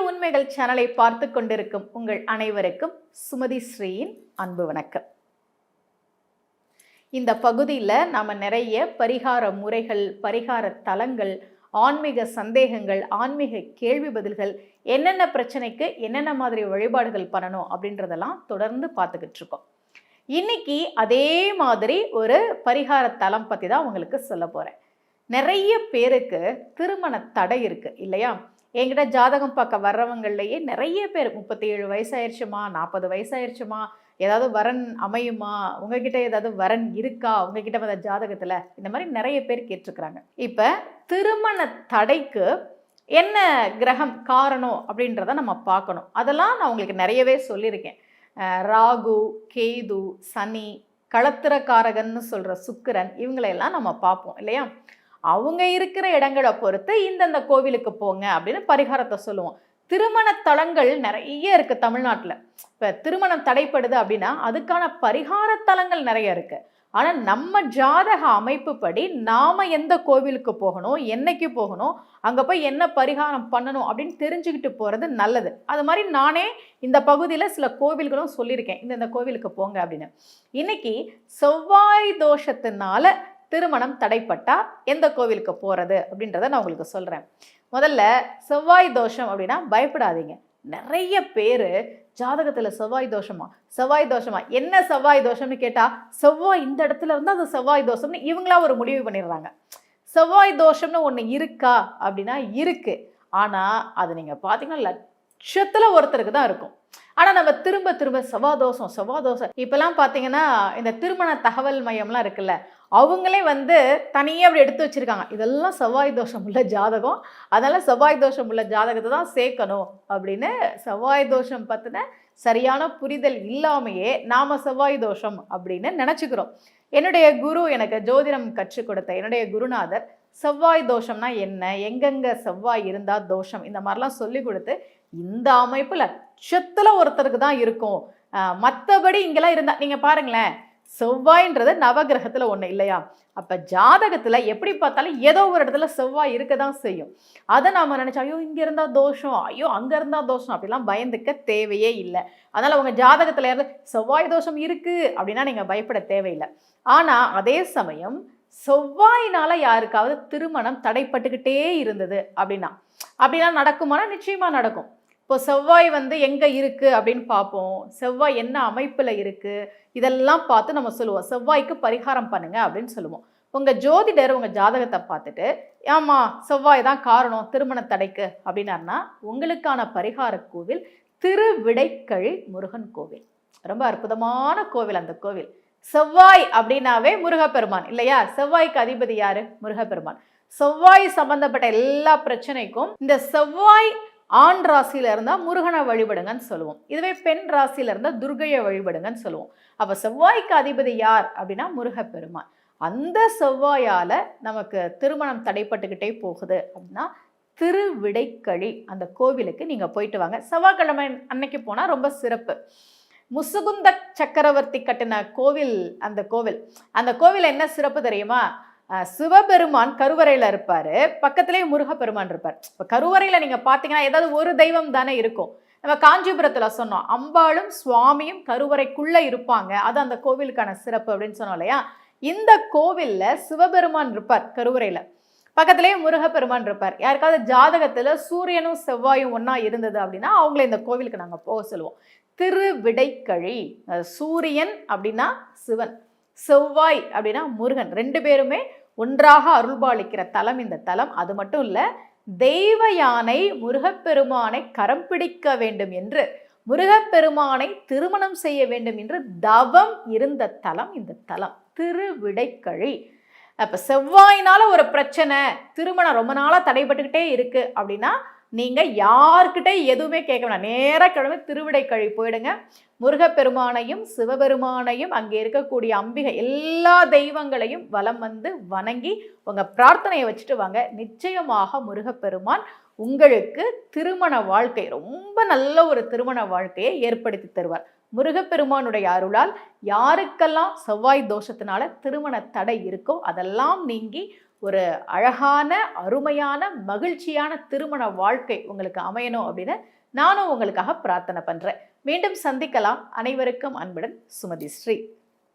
உண்மைகள் சேனலை பார்த்து கொண்டிருக்கும் உங்கள் அனைவருக்கும் சுமதி ஸ்ரீயின் அன்பு வணக்கம். இந்த பகுதியில் நாம் நிறைய பரிகார முறைகள், பரிகார தலங்கள், ஆன்மீக சந்தேகங்கள், ஆன்மீக கேள்வி பதில்கள், என்னென்ன பிரச்சனைக்கு என்னென்ன மாதிரி வழிபாடுகள் பண்ணணும் அப்படின்றதெல்லாம் தொடர்ந்து பார்த்துக்கிட்டு இருக்கோம். இன்னைக்கு அதே மாதிரி ஒரு பரிகார தலம் பற்றி தான் உங்களுக்கு சொல்ல போகிறேன். நிறைய பேருக்கு திருமண தடை இருக்குது இல்லையா? என்கிட்ட ஜாதகம் பார்க்க வர்றவங்கள்லையே நிறைய பேர் 37 வயசாயிருச்சுமா, 40 வயசாயிருச்சுமா, ஏதாவது வரன் அமையுமா, உங்ககிட்ட ஏதாவது வரன் இருக்கா, உங்ககிட்ட வந்த ஜாதகத்தில், இந்த மாதிரி நிறைய பேர் கேட்டிருக்கிறாங்க. இப்போ திருமண தடைக்கு என்ன கிரகம் காரணம் அப்படின்றத நம்ம பார்க்கணும். அதெல்லாம் நான் உங்களுக்கு நிறையவே சொல்லியிருக்கேன். ராகு, கேது, சனி, களத்திரக்காரகன்னு சொல்கிற சுக்கிரன், இவங்களையெல்லாம் நம்ம பார்ப்போம் இல்லையா? அவங்க இருக்கிற இடங்களை பொறுத்து இந்தந்த கோவிலுக்கு போங்க அப்படின்னு பரிகாரத்தை சொல்லுவோம். திருமண தலங்கள் நிறைய இருக்கு தமிழ்நாட்டில். இப்போ திருமணம் தடைப்படுது அப்படின்னா அதுக்கான பரிகார தலங்கள் நிறைய இருக்கு. ஆனால் நம்ம ஜாதக அமைப்பு படி நாம எந்த கோவிலுக்கு போகணும், என்னைக்கு போகணும், அங்கே போய் என்ன பரிகாரம் பண்ணணும் அப்படின்னு தெரிஞ்சுக்கிட்டு போகிறது நல்லது. அது மாதிரி நானே இந்த பகுதியில் சில கோவில்களும் சொல்லியிருக்கேன், இந்த கோவிலுக்கு போங்க அப்படின்னு. இன்னைக்கு செவ்வாய் தோஷத்தினால திருமணம் தடைப்பட்டா எந்த கோவிலுக்கு போகிறது அப்படின்றத நான் உங்களுக்கு சொல்கிறேன். முதல்ல செவ்வாய் தோஷம் அப்படின்னா பயப்படாதீங்க. நிறைய பேர் ஜாதகத்தில் செவ்வாய் தோஷமா என்ன செவ்வாய் தோஷம்னு கேட்டால், செவ்வாய் இந்த இடத்துல இருந்தால் அது செவ்வாய் தோஷம்னு இவங்களா ஒரு முடிவு பண்ணிடுறாங்க. செவ்வாய் தோஷம்னு ஒன்று இருக்கா அப்படின்னா இருக்குது. ஆனால் அது நீங்கள் பார்த்தீங்கன்னா லட்சத்தில் ஒருத்தருக்கு தான் இருக்கும். ஆனால் நம்ம திரும்ப திரும்ப செவ்வாதோஷம் இப்போல்லாம் பார்த்தீங்கன்னா இந்த திருமண தகவல் மையம்லாம் இருக்குல்ல, அவங்களே தனியாக அப்படி எடுத்து வச்சுருக்காங்க, இதெல்லாம் செவ்வாய் தோஷம் உள்ள ஜாதகம், அதனால் செவ்வாய் தோஷம் உள்ள ஜாதகத்தை தான் சேர்க்கணும் அப்படின்னு. செவ்வாய் தோஷம் பற்றின சரியான புரிதல் இல்லாமையே நாம் செவ்வாய் தோஷம் அப்படின்னு நினச்சிக்கிறோம். என்னுடைய குரு எனக்கு ஜோதிடம் கற்றுக் கொடுத்த என்னுடைய குருநாதர் செவ்வாய் தோஷம்னா என்ன, எங்கெங்கே செவ்வாய் இருந்தால் தோஷம், இந்த மாதிரிலாம் சொல்லி கொடுத்து, இந்த அமைப்பு லட்சத்தில் ஒருத்தருக்கு தான் இருக்கும், மற்றபடி இங்கெல்லாம் இருந்தால் நீங்கள் பாருங்களேன், செவ்வாய்ன்றது நவகிரகத்தில் ஒன்று இல்லையா? அப்போ ஜாதகத்தில் எப்படி பார்த்தாலும் ஏதோ ஒரு இடத்துல செவ்வாய் இருக்க தான் செய்யும். அதை நாம் நினச்சோம், ஐயோ இங்கே இருந்தால் தோஷம், ஐயோ அங்கே இருந்தால் தோஷம் அப்படிலாம் பயந்துக்க தேவையே இல்லை. அதனால் உங்கள் ஜாதகத்தில் இருந்து செவ்வாய் தோஷம் இருக்குது அப்படின்னா நீங்கள் பயப்பட தேவையில்லை. ஆனால் அதே சமயம் செவ்வாயினால் யாருக்காவது திருமணம் தடைப்பட்டுக்கிட்டே இருந்தது அப்படின்னா நடக்குமானா நிச்சயமாக நடக்கும். இப்போ செவ்வாய் எங்கே இருக்குது அப்படின்னு பார்ப்போம், செவ்வாய் என்ன அமைப்பில் இருக்குது, இதெல்லாம் பார்த்து நம்ம சொல்லுவோம் செவ்வாய்க்கு பரிகாரம் பண்ணுங்க அப்படின்னு சொல்லுவோம். உங்கள் ஜோதிடர் உங்கள் ஜாதகத்தை பார்த்துட்டு, ஆமாம் செவ்வாய் தான் காரணம் திருமண தடைக்கு அப்படின்னாருனா, உங்களுக்கான பரிகார கோவில் திருவிடைக்கழி முருகன் கோவில். ரொம்ப அற்புதமான கோவில். அந்த கோவில் செவ்வாய் அப்படின்னாவே முருகப்பெருமான் இல்லையா? செவ்வாய்க்கு அதிபதி யாரு? முருகப்பெருமான். செவ்வாய் சம்பந்தப்பட்ட எல்லா பிரச்சனைக்கும் இந்த செவ்வாய் ஆண் ராசியில இருந்தா முருகனை வழிபடுங்கன்னு சொல்லுவோம். இதுவே பெண் ராசியில இருந்தா துர்கையை வழிபடுங்கன்னு சொல்லுவோம். அப்ப செவ்வாய்க்கு அதிபதி யார் அப்படின்னா முருகப்பெருமான். அந்த செவ்வாயால நமக்கு திருமணம் தடைப்பட்டுக்கிட்டே போகுது அப்படின்னா திருவிடைக்கழி அந்த கோவிலுக்கு நீங்க போயிட்டு வாங்க. செவ்வாய்க்கிழமை அன்னைக்கு போனா ரொம்ப சிறப்பு. முசுகுந்த சக்கரவர்த்தி கட்டின கோவில் அந்த கோவில் என்ன சிறப்பு தெரியுமா? சிவபெருமான் கருவறையில் இருப்பார், பக்கத்திலே முருகப்பெருமான் இருப்பார். இப்போ கருவறையில் நீங்கள் பார்த்தீங்கன்னா ஏதாவது ஒரு தெய்வம் தானே இருக்கும். நம்ம காஞ்சிபுரத்தில் சொன்னோம், அம்பாளும் சுவாமியும் கருவறைக்குள்ளே இருப்பாங்க, அது அந்த கோவிலுக்கான சிறப்பு அப்படின்னு சொன்னோம் இல்லையா? இந்த கோவிலில் சிவபெருமான் இருப்பார் கருவறையில், பக்கத்திலே முருகப்பெருமான் இருப்பார். யாருக்காவது ஜாதகத்தில் சூரியனும் செவ்வாயும் ஒன்றா இருந்தது அப்படின்னா அவங்கள இந்த கோவிலுக்கு நாங்கள் போக சொல்லுவோம். திருவிடைக்கழி, சூரியன் அப்படின்னா சிவன், செவ்வாய் அப்படின்னா முருகன், ரெண்டு பேருமே ஒன்றாக அருள்பாலிக்கிற தலம் இந்த தலம். அது மட்டும் இல்லை, தெய்வ யானை முருகப்பெருமானை கரம் பிடிக்க வேண்டும் என்று, முருகப்பெருமானை திருமணம் செய்ய வேண்டும் என்று தவம் இருந்த தலம் இந்த தலம் திருவிடைக்கழி. அப்போ செவ்வாயினால ஒரு பிரச்சனை, திருமணம் ரொம்ப நாளாக தடைபட்டுக்கிட்டே இருக்கு அப்படின்னா நீங்கள் யார்கிட்ட எதுவுமே கேட்க வேண்டாம், நேராக கிளம்பி திருவிடைக்கழி போயிடுங்க. முருகப்பெருமானையும் சிவபெருமானையும் அங்கே இருக்கக்கூடிய அம்பிகை எல்லா தெய்வங்களையும் வலம் வணங்கி உங்கள் பிரார்த்தனையை வச்சுட்டு வாங்க. நிச்சயமாக முருகப்பெருமான் உங்களுக்கு திருமண வாழ்க்கை, ரொம்ப நல்ல ஒரு திருமண வாழ்க்கையை ஏற்படுத்தி தருவார். முருகப்பெருமானுடைய அருளால் யாருக்கெல்லாம் செவ்வாய் தோஷத்தினால திருமண தடை இருக்கோ அதெல்லாம் நீங்கி ஒரு அழகான, அருமையான, மகிழ்ச்சியான திருமண வாழ்க்கை உங்களுக்கு அமையணும் அப்படின்னு நானும் உங்களுக்காக பிரார்த்தனை பண்றேன். மீண்டும் சந்திக்கலாம். அனைவருக்கும் அன்புடன் சுமதி ஸ்ரீ.